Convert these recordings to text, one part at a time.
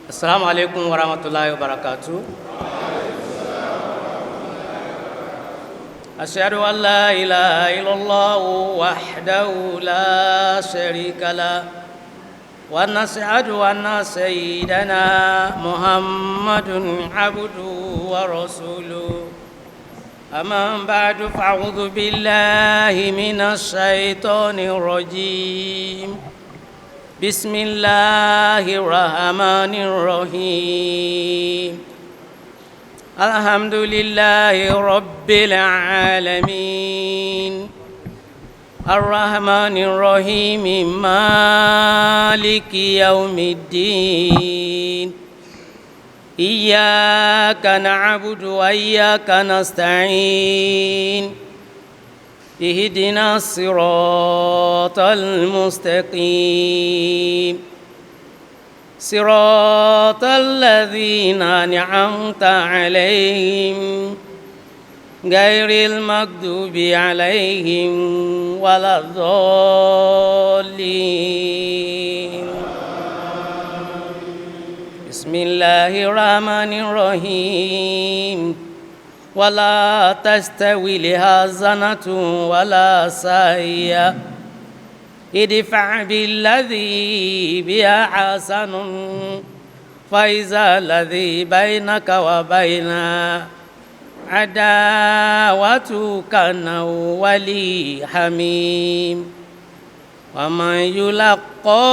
Assalamu alaikum wa rahmatullahi wa barakatuh. Ashhadu an la ilaha illallah wahdahu la sharika lah wa nashhadu anna sayyidana Muhammadun abduhu wa rasuluhu. Amma ba'du fa'udhu billahi minash shaitanir rajim. Bismillahir rahmanir rahim. Alhamdulillahi rabbil alamin. Ar-rahmanir rahim. Maliki yaumiddin. Iyyaka na'budu wa iyyaka nasta'in. اهدنا الصراط المستقيم صراط الذين أنعمت عليهم غير المغضوب عليهم ولا الضالين. بسم الله الرحمن الرحيم. ولا تستوي الحسنة ولا سيئة ادفع بالذي بها حسن فإذا الذي بينك وبينه عداوة كأنه ولي حميم ومن يلقى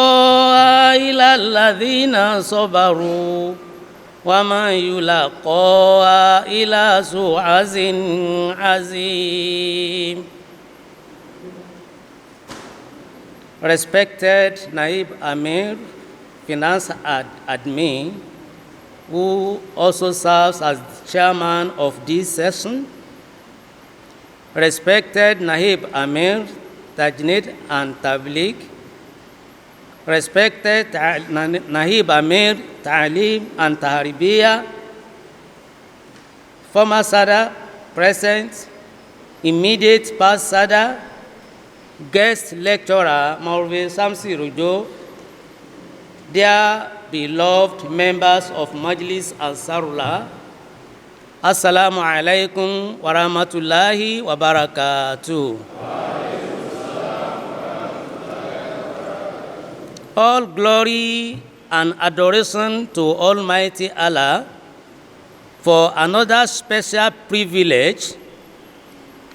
إلى الذين صبروا وَمَا يُلَقَّاهَا إِلَّا ذُو حَظٍّ عَظِيمٍ. Respected Naib Amir, Finance Admin, who also serves as chairman of this session, respected Naib Amir, Tajnid and Tabligh, respected Naib Amir, Ta'aleem and Taharibiya, former Sadr, present, immediate past Sadr, guest lecturer Maulvi Samsi Rujo, dear beloved members of Majlis Ansarullah, Assalamu alaikum wa rahmatullahi wa barakatuh. All glory and adoration to Almighty Allah for another special privilege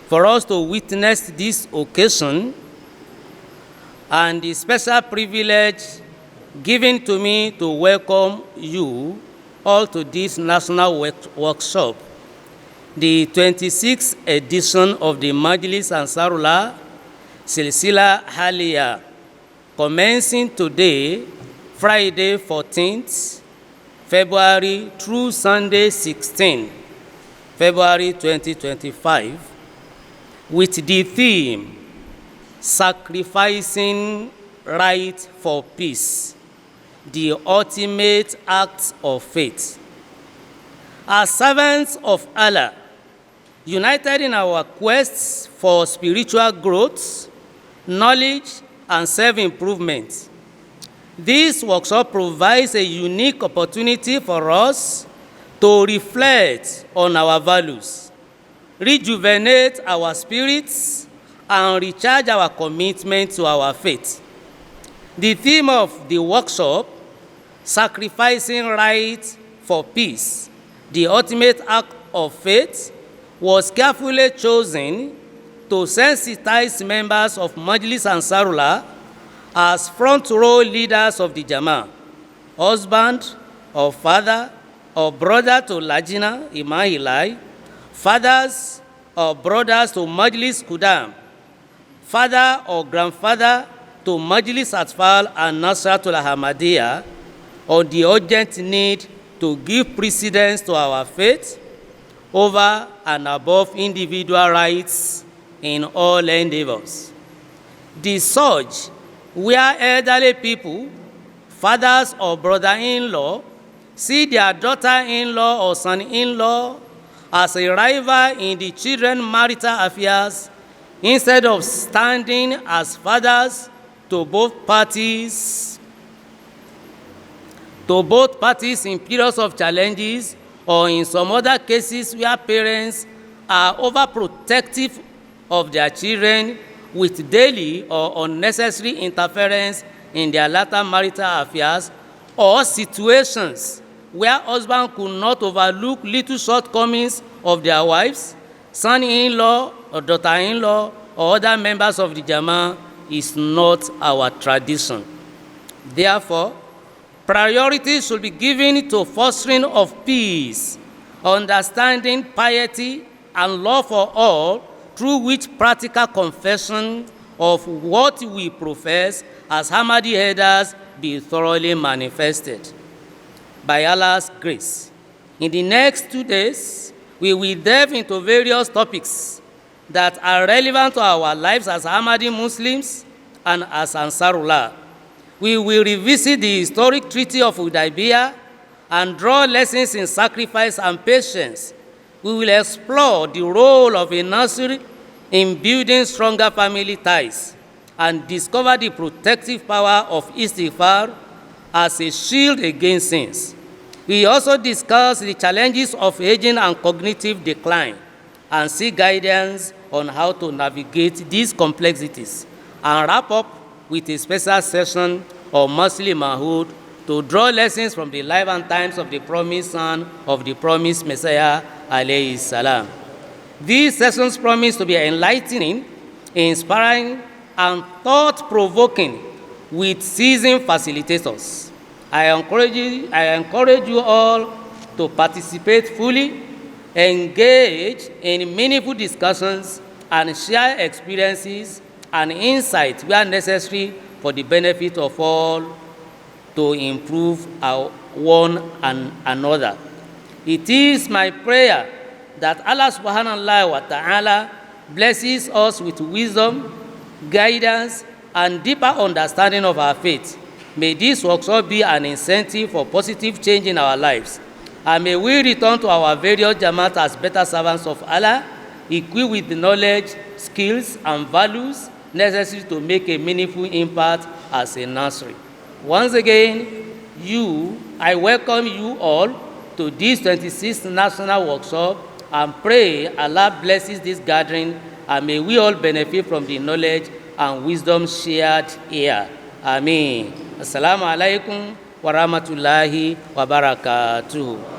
for us to witness this occasion, and the special privilege given to me to welcome you all to this national workshop, the 26th edition of the Majlis Ansarullah Silsila Haliya, commencing today, Friday 14th February through Sunday 16th February 2025, with the theme, Sacrificing Right for Peace, the Ultimate Act of Faith. As servants of Allah, united in our quest for spiritual growth, knowledge, and self-improvement, this workshop provides a unique opportunity for us to reflect on our values, rejuvenate our spirits, and recharge our commitment to our faith. The theme of the workshop, Sacrificing Right for Peace, the Ultimate Act of Faith, was carefully chosen to sensitize members of Majlis Ansarullah as front-row leaders of the Jama'ah, husband or father or brother to Lajina, Imahilai, fathers or brothers to Majlis Kudam, father or grandfather to Majlis Atfal and Nasratul Ahmadiyya, on the urgent need to give precedence to our faith over and above individual rights in all endeavors. The surge where elderly people, fathers or brother-in-law, see their daughter-in-law or son-in-law as a rival in the children's marital affairs instead of standing as fathers to both parties to both parties in periods of challenges or in some other cases where parents are overprotective of their children with daily or unnecessary interference in their later marital affairs, or situations where husband could not overlook little shortcomings of their wives, son-in-law or daughter-in-law or other members of the Jama'ah, is not our tradition. Therefore, priority should be given to fostering of peace, understanding, piety, and love for all, through which practical confession of what we profess as Ahmadi elders be thoroughly manifested. By Allah's grace, in the next 2 days, we will delve into various topics that are relevant to our lives as Ahmadi Muslims and as Ansarullah. We will revisit the historic Treaty of Hudaybiyah and draw lessons in sacrifice and patience. We will explore the role of a nursery in building stronger family ties and discover the protective power of istighfar as a shield against sins. We also discuss the challenges of aging and cognitive decline and seek guidance on how to navigate these complexities, and wrap up with a special session of Muslim manhood to draw lessons from the life and times of the promised son of the promised Messiah, alayhi salam. These sessions promise to be enlightening, inspiring, and thought-provoking with seasoned facilitators. I encourage you all to participate fully, engage in meaningful discussions, and share experiences and insights where necessary for the benefit of all to improve our one and another. It is my prayer that Allah subhanahu wa ta'ala blesses us with wisdom, guidance, and deeper understanding of our faith. May this workshop be an incentive for positive change in our lives. And may we return to our various Jamaat as better servants of Allah, equipped with the knowledge, skills, and values necessary to make a meaningful impact as a nursery. Once again, I welcome you all to this 26th National Workshop and pray Allah blesses this gathering, and may we all benefit from the knowledge and wisdom shared here. Ameen. Assalamu alaikum wa rahmatullahi wa barakatuh.